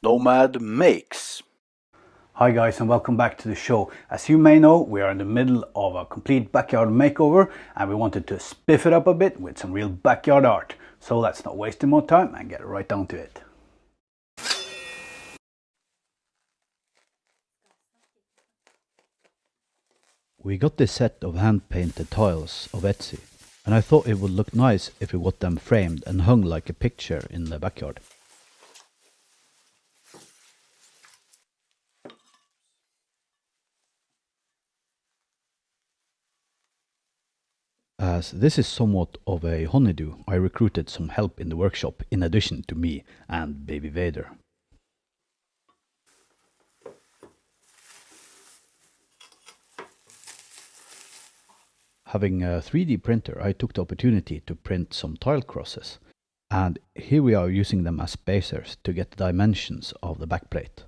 Nomad makes. Hi guys, and welcome back to the show. As you may know, we are in the middle of a complete backyard makeover and we wanted to spiff it up a bit with some real backyard art. So let's not waste any more time and get right down to it. We got this set of hand-painted tiles of Etsy, and I thought it would look nice if we got them framed and hung like a picture in the backyard. As this is somewhat of a honeydew, I recruited some help in the workshop in addition to me and Baby Vader. Having a 3D printer, I took the opportunity to print some tile crosses, and here we are using them as spacers to get the dimensions of the backplate.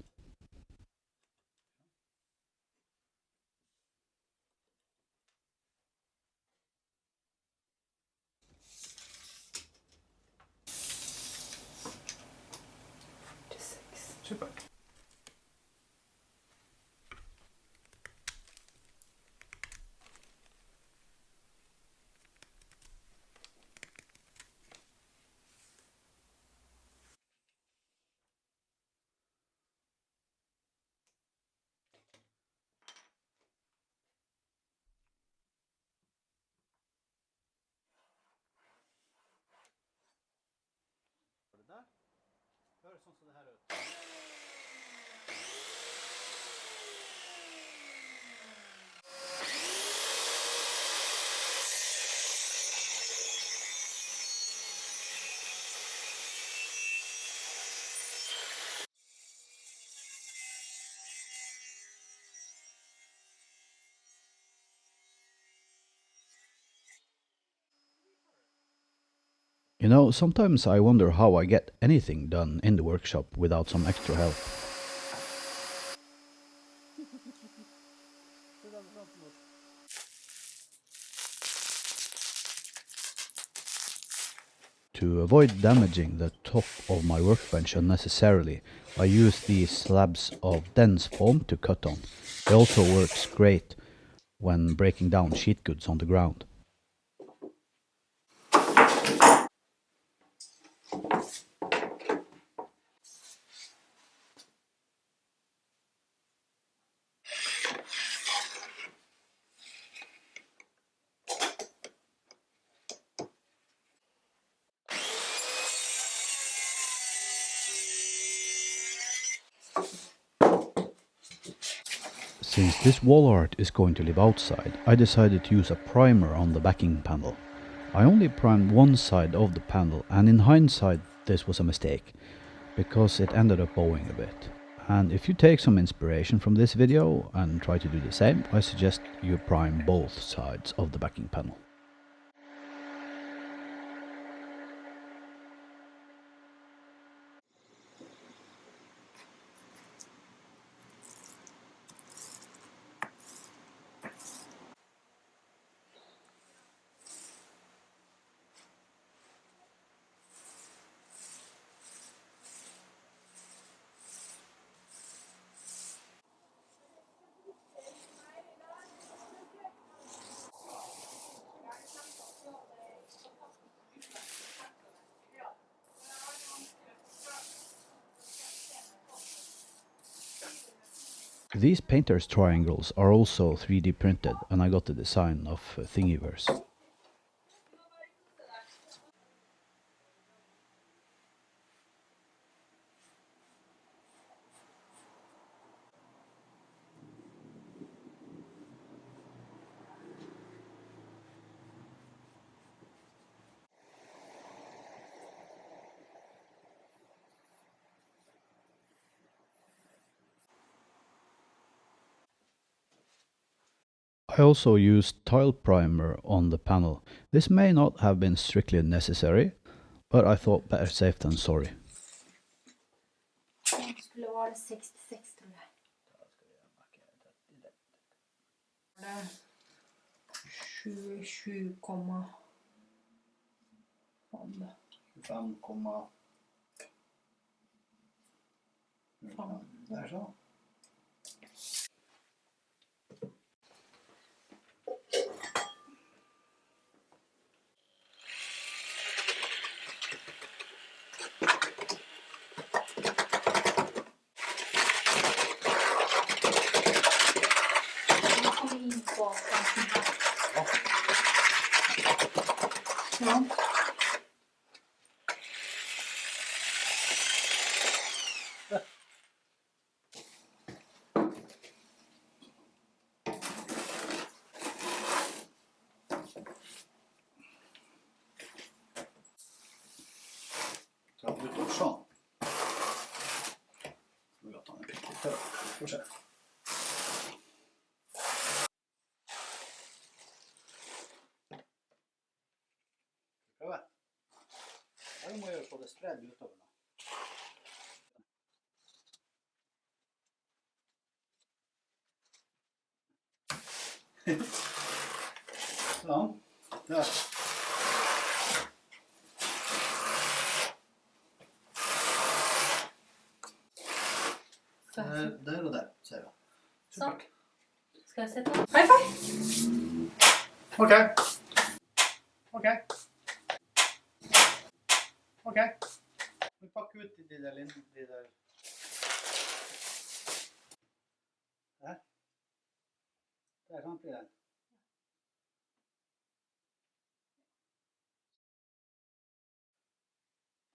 Super. You know, sometimes I wonder how I get anything done in the workshop without some extra help. To avoid damaging the top of my workbench unnecessarily, I use these slabs of dense foam to cut on. It also works great when breaking down sheet goods on the ground. Since this wall art is going to live outside, I decided to use a primer on the backing panel. I only primed one side of the panel, and in hindsight this was a mistake, because it ended up bowing a bit. And if you take some inspiration from this video and try to do the same, I suggest you prime both sides of the backing panel. These painter's triangles are also 3D printed, and I got the design of Thingiverse. I also used tile primer on the panel. This may not have been strictly necessary, but I thought better safe than sorry. Skulle vara 66 tror jag. 27,5. 25,5. Där så. Nu kommer vi in på framsidan här. Ja. Så att du tar så. Nu jag tar en pick lite över. Får se. Pröva. Här må jag få det spread utöver. Ja, där. Där och där, säger jag. Så. Ska jag sätta? High five! Okej. Okej. Okej. Vi packar ut det där linjen. Det där. Där. Där samtidigt.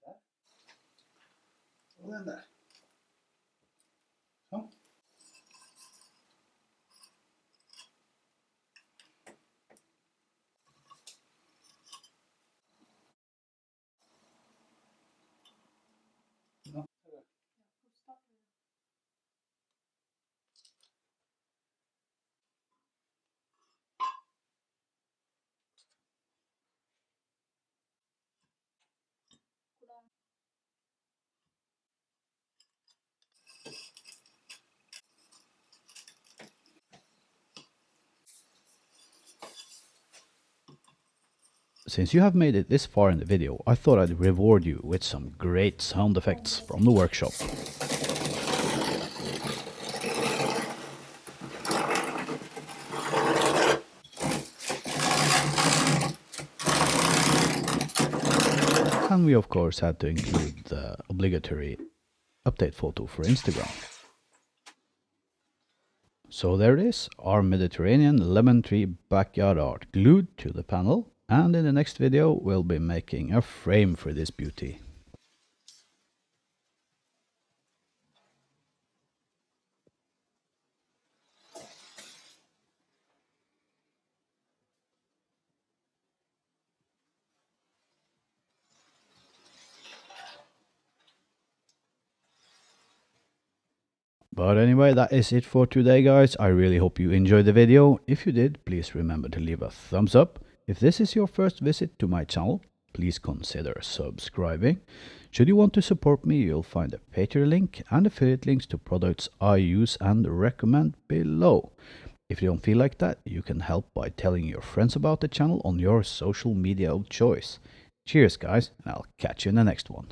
Där. Och den där. Så. Ja. Since you have made it this far in the video, I thought I'd reward you with some great sound effects from the workshop. And we of course had to include the obligatory update photo for Instagram. So there it is, our Mediterranean lemon tree backyard art glued to the panel, and in the next video we'll be making a frame for this beauty. But anyway, that is it for today, guys. I really hope you enjoyed the video. If you did, please remember to leave a thumbs up. If this is your first visit to my channel, please consider subscribing. Should you want to support me, you'll find a Patreon link and affiliate links to products I use and recommend below. If you don't feel like that, you can help by telling your friends about the channel on your social media of choice. Cheers, guys, and I'll catch you in the next one.